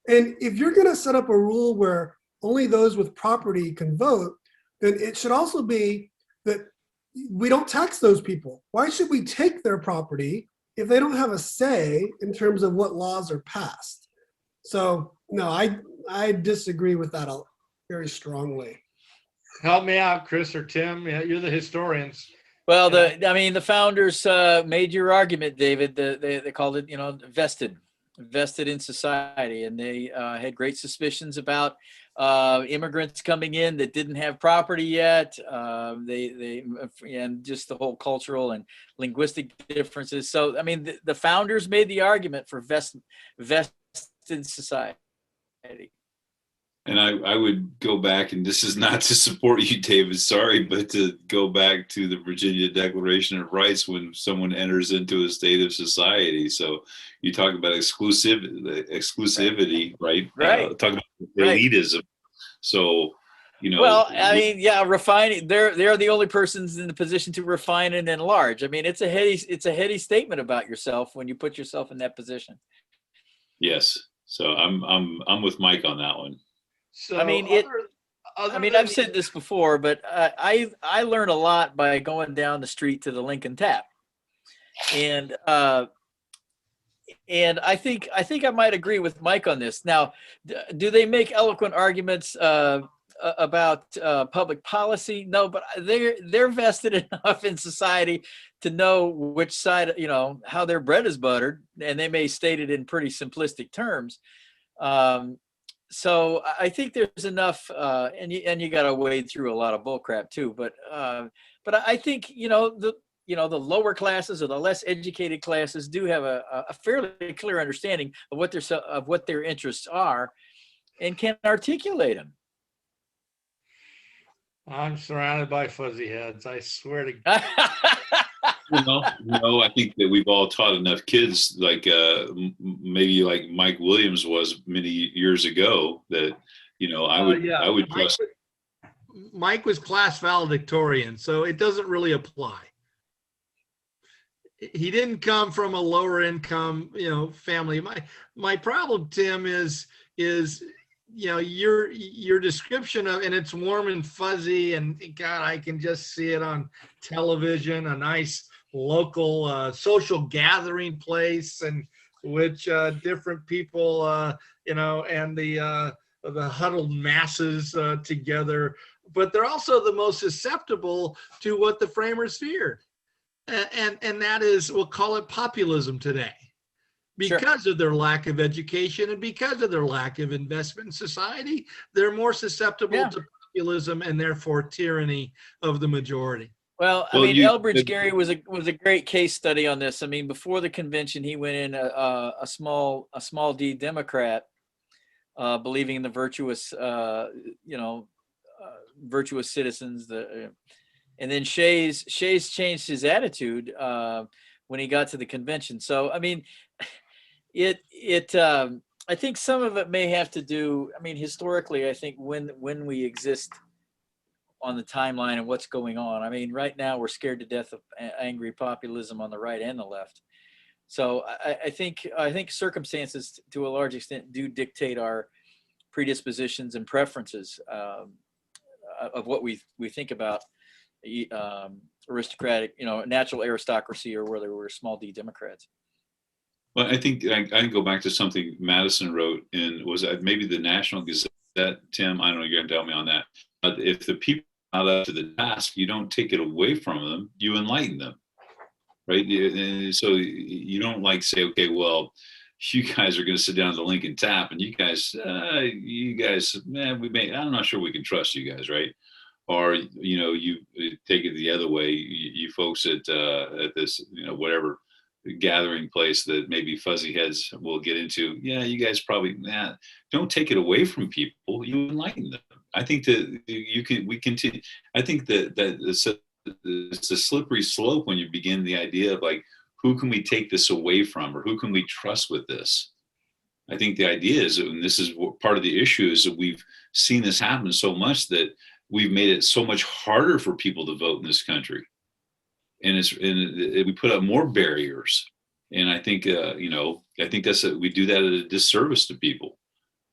And if you're going to set up a rule where only those with property can vote, then it should also be that we don't tax those people. Why should we take their property if they don't have a say in terms of what laws are passed? So no, I disagree with that very strongly. Help me out, Chris or Tim. Yeah, you're the historians. Well, the founders made your argument, David. They called it, vested in society, and they had great suspicions about immigrants coming in that didn't have property yet. And just the whole cultural and linguistic differences. So, the founders made the argument for vested society. And I would go back, and this is not to support you, David, sorry, but to go back to the Virginia Declaration of Rights when someone enters into a state of society. So you talk about exclusivity, right? Right. Talk about elitism. Right. So, Well, refining. They're the only persons in the position to refine and enlarge. It's a heady statement about yourself when you put yourself in that position. Yes. So I'm with Mike on that one. So I've said this before, but I learned a lot by going down the street to the Lincoln Tap, and I think I might agree with Mike on this. Now, do they make eloquent arguments about public policy? No, but they're vested enough in society to know which side, how their bread is buttered, and they may state it in pretty simplistic terms. So I think there's enough, and you got to wade through a lot of bullcrap too. But I think the lower classes or the less educated classes do have a fairly clear understanding of what their interests are, and can articulate them. I'm surrounded by fuzzy heads. I swear to God. I think that we've all taught enough kids, like maybe like Mike Williams was many years ago, that I would trust. Mike was class valedictorian, so it doesn't really apply. He didn't come from a lower income, family. My problem, Tim, is your description of, and it's warm and fuzzy, and God, I can just see it on television, a nice local social gathering place, and which different people, and the huddled masses together, but they're also the most susceptible to what the framers feared, and that is, we'll call it populism today. Because of their lack of education and because of their lack of investment in society, they're more susceptible to populism and therefore tyranny of the majority. Well, I Well, mean, you- Elbridge Gerry was a great case study on this. I mean, before the convention, he went in a small D Democrat, believing in the virtuous, virtuous citizens. And then Shays changed his attitude when he got to the convention. So I mean, I think some of it may have to do. I mean, historically, I think when we exist on the timeline and what's going on. I mean, right now we're scared to death of angry populism on the right and the left. So I think circumstances to a large extent do dictate our predispositions and preferences of what we think about aristocratic, natural aristocracy, or whether we're small D Democrats. Well, I think I can go back to something Madison wrote in, was that maybe the National Gazette, Tim? I don't know, you're going to tell me on that. But if the people are not up to the task, you don't take it away from them, you enlighten them, right? And so you don't like say, okay, well, you guys are going to sit down at the Lincoln Tap, and you guys, man, I'm not sure we can trust you guys, right? Or you take it the other way. You folks at this, whatever gathering place that maybe fuzzy heads will get into. Yeah, you guys probably don't take it away from people. You enlighten them. I think that we continue. I think that it's a slippery slope when you begin the idea of like, who can we take this away from, or who can we trust with this? I think the idea is, and this is part of the issue, is that we've seen this happen so much that we've made it so much harder for people to vote in this country. And we put up more barriers, and I think I think we do that at a disservice to people.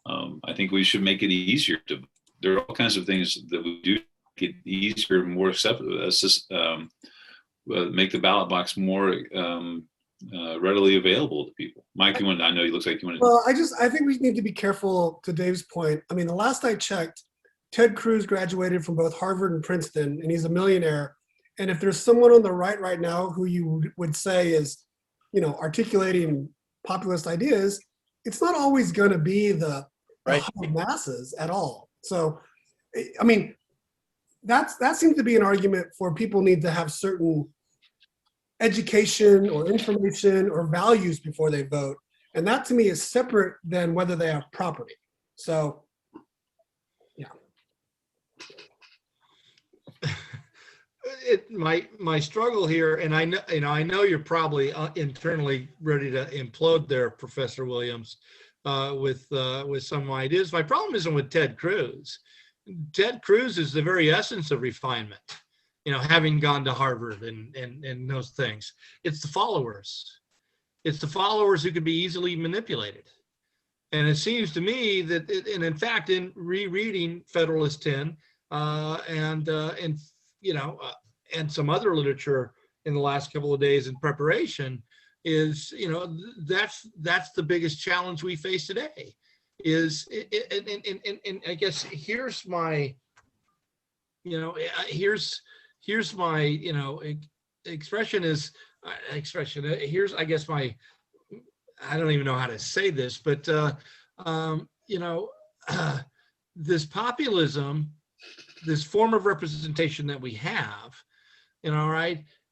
I think we should make it easier to. There are all kinds of things that we do to make it easier and more acceptable. Make the ballot box more readily available to people. Mike, I know you looks like you want to. Well, I think we need to be careful. To Dave's point, I mean, the last I checked, Ted Cruz graduated from both Harvard and Princeton, and he's a millionaire. And if there's someone on the right now who you would say is, articulating populist ideas, it's not always going to be the masses at all. So, I mean, that seems to be an argument for people need to have certain education or information or values before they vote. And that to me is separate than whether they have property. So, my struggle here, and I know you're probably internally ready to implode there, Professor Williams, with some of my ideas. My problem isn't with Ted Cruz. Ted Cruz is the very essence of refinement, having gone to Harvard and those things. It's the followers. It's the followers who can be easily manipulated. And it seems to me that, and in fact, in rereading Federalist 10 and some other literature in the last couple of days in preparation, is that's the biggest challenge we face today. And I guess here's my expression is here's, I guess, my, I don't even know how to say this, but this populism, this form of representation that we have,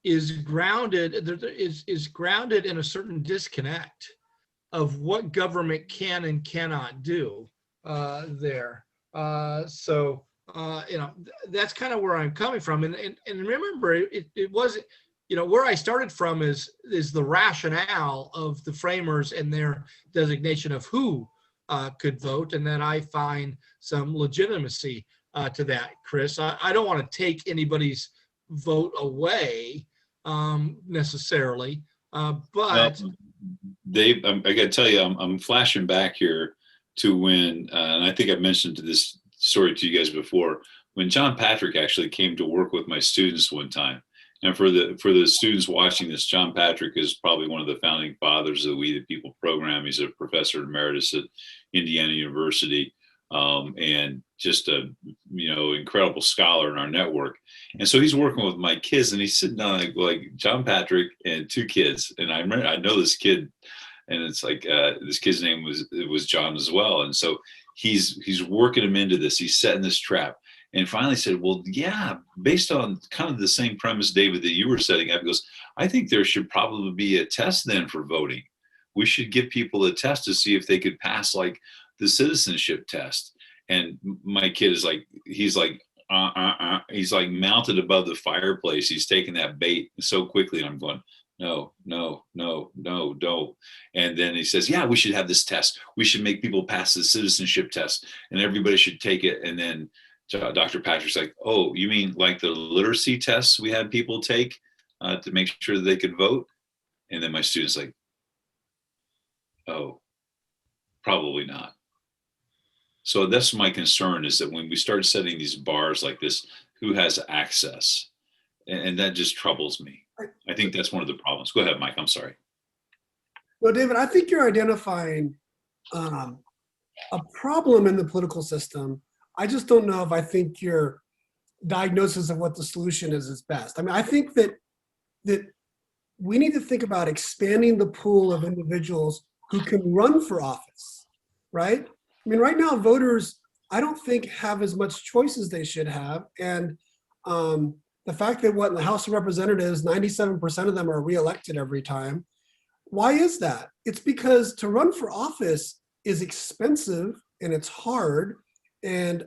is grounded in a certain disconnect of what government can and cannot do there. So that's kind of where I'm coming from. And remember, it wasn't, where I started from is the rationale of the framers and their designation of who could vote, and then I find some legitimacy to that, Chris. I don't want to take anybody's vote away necessarily, but Dave, I got to tell you, I'm flashing back here to when, and I think I've mentioned this story to you guys before, when John Patrick actually came to work with my students one time. And for the students watching this, John Patrick is probably one of the founding fathers of the We the People program. He's a professor emeritus at Indiana University, and just a incredible scholar in our network. And so he's working with my kids, and he's sitting down like John Patrick and two kids. And I remember, I know this kid, and it's like this kid's name was John as well. And so he's working him into this. He's setting this trap. and finally said, well, yeah, based on kind of the same premise, David, that you were setting up, he goes, I think there should probably be a test then for voting. We should give people a test to see if they could pass like the citizenship test. And my kid is like, he's like mounted above the fireplace. He's taking that bait so quickly. And I'm going, no, no, no, no, no. And then he says, yeah, we should have this test. We should make people pass the citizenship test and everybody should take it. And then Dr. Patrick's like, oh, you mean like the literacy tests we had people take to make sure that they could vote? And then my student's like, oh, probably not. So that's my concern, is that when we start setting these bars like this, who has access? And that just troubles me. I think that's one of the problems. Go ahead, Mike, I'm sorry. Well, David, I think you're identifying a problem in the political system. I just don't know if I think your diagnosis of what the solution is best. I mean, I think that we need to think about expanding the pool of individuals who can run for office, right? I mean, right now, voters, I don't think have as much choice as they should have. And the fact that in the House of Representatives, 97% of them are reelected every time. Why is that? It's because to run for office is expensive and it's hard. And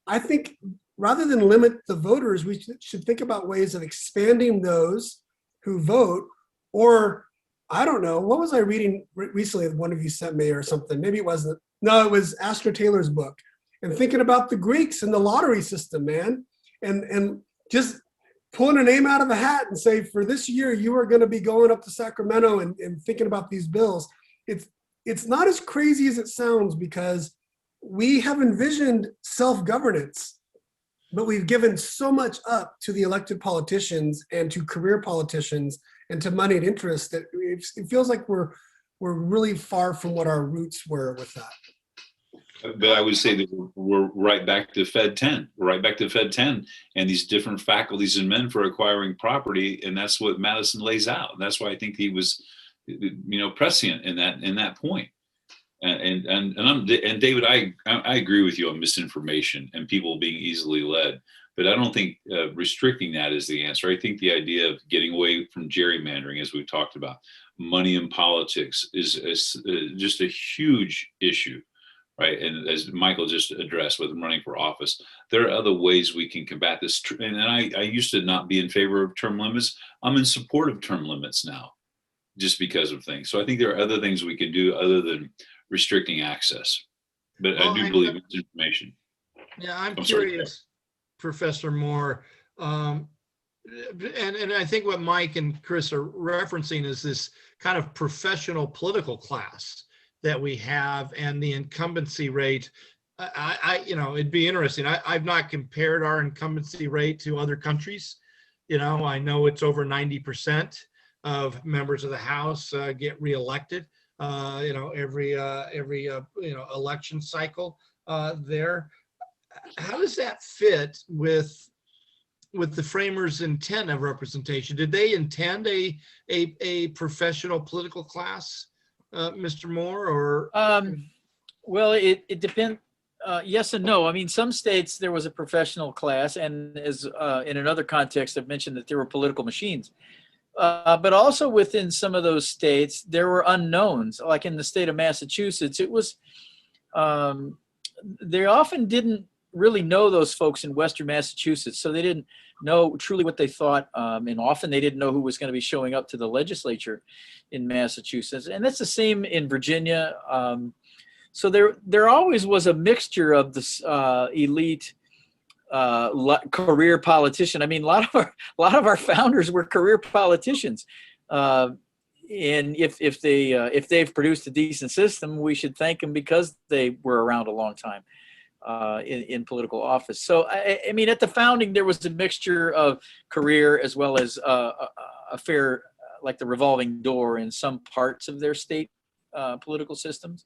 I think rather than limit the voters, we should think about ways of expanding those who vote. Or I don't know, what was I reading recently that one of you sent me or something? Maybe it wasn't. No, it was Astor Taylor's book. And thinking about the Greeks and the lottery system, man. And just pulling a name out of a hat and say, for this year, you are going to be going up to Sacramento and thinking about these bills. It's not as crazy as it sounds, because we have envisioned self-governance, but we've given so much up to the elected politicians and to career politicians and to moneyed interests that it feels like we're really far from what our roots were with that. But I would say that we're right back to Fed 10. We're right back to Fed 10 and these different faculties and men for acquiring property. And that's what Madison lays out. And that's why I think he was, prescient in that point. And David, I agree with you on misinformation and people being easily led. But I don't think restricting that is the answer. I think the idea of getting away from gerrymandering, as we've talked about, money in politics is just a huge issue. Right. And as Michael just addressed with running for office, there are other ways we can combat this. And I used to not be in favor of term limits. I'm in support of term limits now, just because of things. So I think there are other things we can do other than restricting access. But I do believe it's information. Yeah, I'm curious, Professor Moore. And I think what Mike and Chris are referencing is this kind of professional political class that we have and the incumbency rate. It'd be interesting. I've not compared our incumbency rate to other countries. I know it's over 90% of members of the House get reelected. Every election cycle there. How does that fit with the framers' intent of representation? Did they intend a professional political class? Mr. Moore, or? Well, it depends. Yes and no. I mean, some states there was a professional class, and as in another context, I've mentioned that there were political machines. But also within some of those states, there were unknowns. Like in the state of Massachusetts, it was, they often didn't really know those folks in Western Massachusetts, so they didn't know truly what they thought, and often they didn't know who was going to be showing up to the legislature in Massachusetts. And that's the same in Virginia. So there always was a mixture of this elite career politician. I mean, a lot of our founders were career politicians, and if they've produced a decent system, we should thank them because they were around a long time in political office. So I mean, at the founding, there was a mixture of career as well as a fair, like the revolving door in some parts of their state political systems.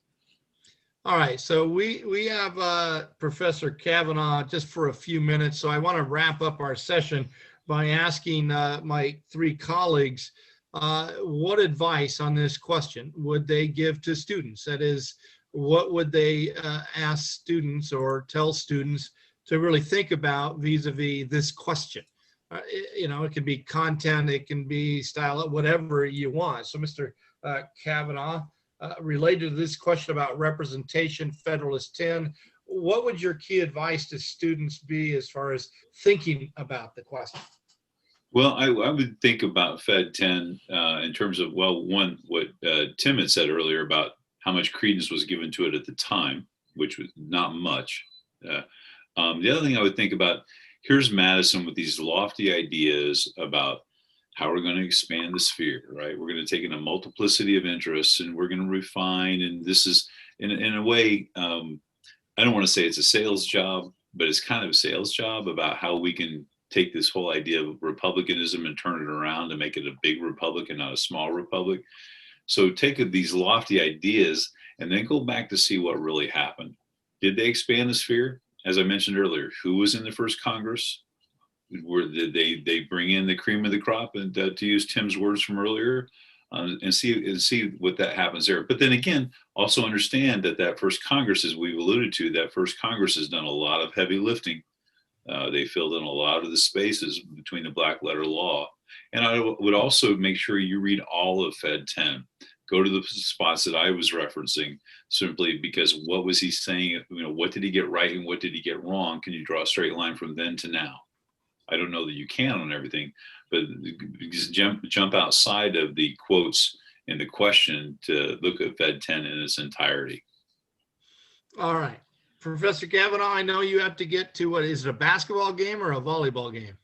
All right, so we have Professor Kavanaugh just for a few minutes, so I want to wrap up our session by asking my three colleagues what advice on this question would they give to students? That is, what would they ask students or tell students to really think about vis-a-vis this question. It could be content, it can be style, whatever you want. So Mr. Kavanaugh, related to this question about representation, Federalist 10, what would your key advice to students be as far as thinking about the question? Well, I would think about Fed 10 in terms of, well, one, what Tim had said earlier about how much credence was given to it at the time, which was not much. The other thing I would think about, here's Madison with these lofty ideas about how we're going to expand the sphere, right? We're going to take in a multiplicity of interests and we're going to refine. And this is, in a way, I don't want to say it's a sales job, but it's kind of a sales job about how we can take this whole idea of republicanism and turn it around and make it a big republic and not a small republic. So take these lofty ideas and then go back to see what really happened. Did they expand the sphere? As I mentioned earlier, who was in the first Congress? Did they bring in the cream of the crop, and to use Tim's words from earlier, and see what that happens there. But then again, also understand that first Congress, as we've alluded to, that first Congress has done a lot of heavy lifting. They filled in a lot of the spaces between the black letter law. And I would also make sure you read all of Fed 10. Go to the spots that I was referencing, simply because what was he saying? What did he get right and what did he get wrong? Can you draw a straight line from then to now? I don't know that you can on everything, but just jump outside of the quotes in the question to look at Fed 10 in its entirety. All right. Professor Kavanaugh, I know you have to get to, what is it, a basketball game or a volleyball game?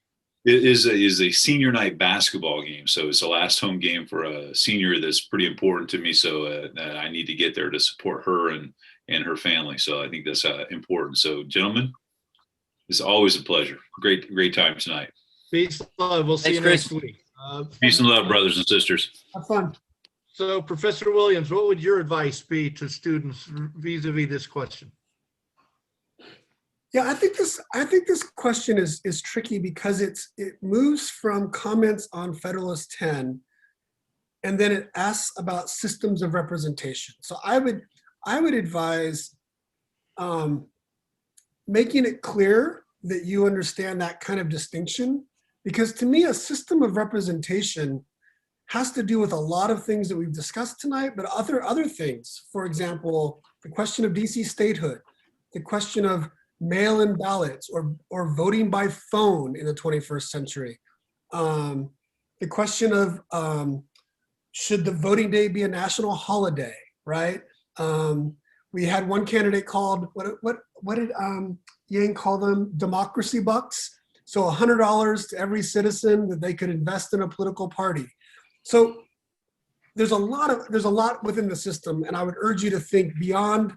It is a senior night basketball game. So it's the last home game for a senior that's pretty important to me. So I need to get there to support her and her family. So I think that's important. So gentlemen, it's always a pleasure. Great time tonight. Peace and love. We'll see you next week. Peace and love, brothers and sisters. Have fun. So Professor Williams, what would your advice be to students vis-a-vis this question? Yeah, I think this question is tricky because it moves from comments on Federalist 10, and then it asks about systems of representation. So I would advise making it clear that you understand that kind of distinction, because to me, a system of representation has to do with a lot of things that we've discussed tonight, but other things. For example, the question of DC statehood, the question of mail-in ballots or voting by phone in the 21st century. The question of should the voting day be a national holiday, right? We had one candidate called, what did Yang call them? Democracy bucks. So $100 to every citizen that they could invest in a political party. So there's a lot within the system, and I would urge you to think beyond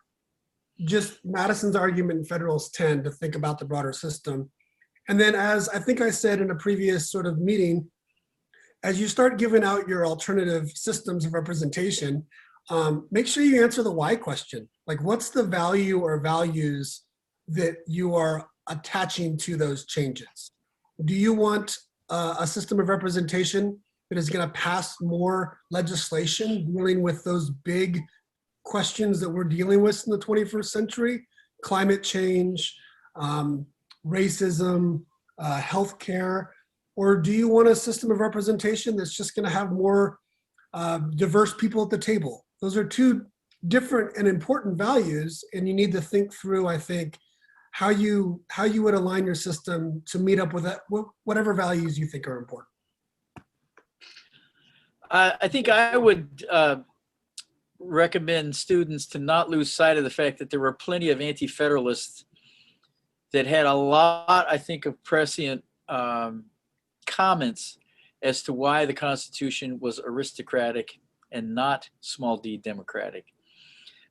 just Madison's argument in Federalist 10 to think about the broader system. And then, as I think I said in a previous sort of meeting, as you start giving out your alternative systems of representation, make sure you answer the why question. Like, what's the value or values that you are attaching to those changes? Do you want a system of representation that is going to pass more legislation dealing with those big questions that we're dealing with in the 21st century, climate change, racism, healthcare, or do you want a system of representation that's just going to have more diverse people at the table? Those are two different and important values, and you need to think through, I think, how you would align your system to meet up with that, whatever values you think are important. I think I would recommend students to not lose sight of the fact that there were plenty of anti-federalists that had a lot, I think, of prescient comments as to why the Constitution was aristocratic and not small d democratic.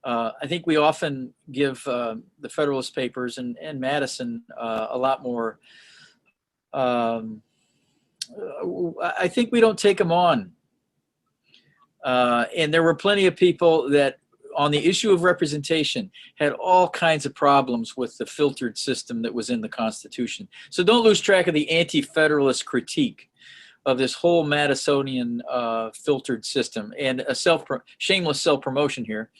I think we often give the Federalist Papers and Madison a lot more, I think we don't take them on. And there were plenty of people that on the issue of representation had all kinds of problems with the filtered system that was in the Constitution. So don't lose track of the anti-federalist critique of this whole Madisonian filtered system. And a shameless self-promotion here.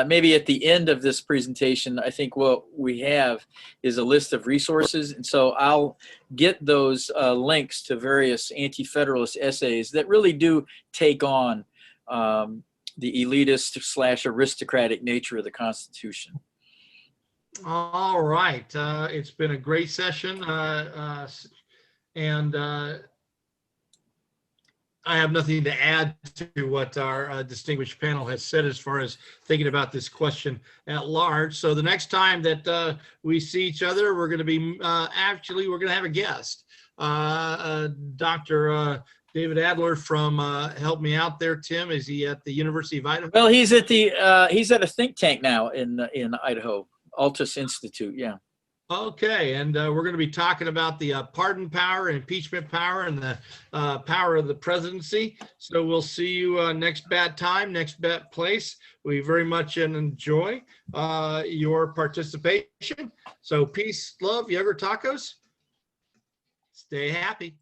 maybe at the end of this presentation, I think what we have is a list of resources. And so I'll get those links to various anti-federalist essays that really do take on the elitist / aristocratic nature of the Constitution. All right. It's been a great session. And I have nothing to add to what our distinguished panel has said as far as thinking about this question at large. So the next time that we see each other, we're going to be we're going to have a guest, Dr. David Adler from help me out there, Tim. Is he at the University of Idaho? Well, he's at a think tank now in Idaho, Altus Institute. Yeah. Okay, and we're going to be talking about the pardon power, impeachment power, and the power of the presidency. So we'll see you next bad time, next bad place. We very much enjoy your participation. So peace, love, Yogurt Tacos. Stay happy.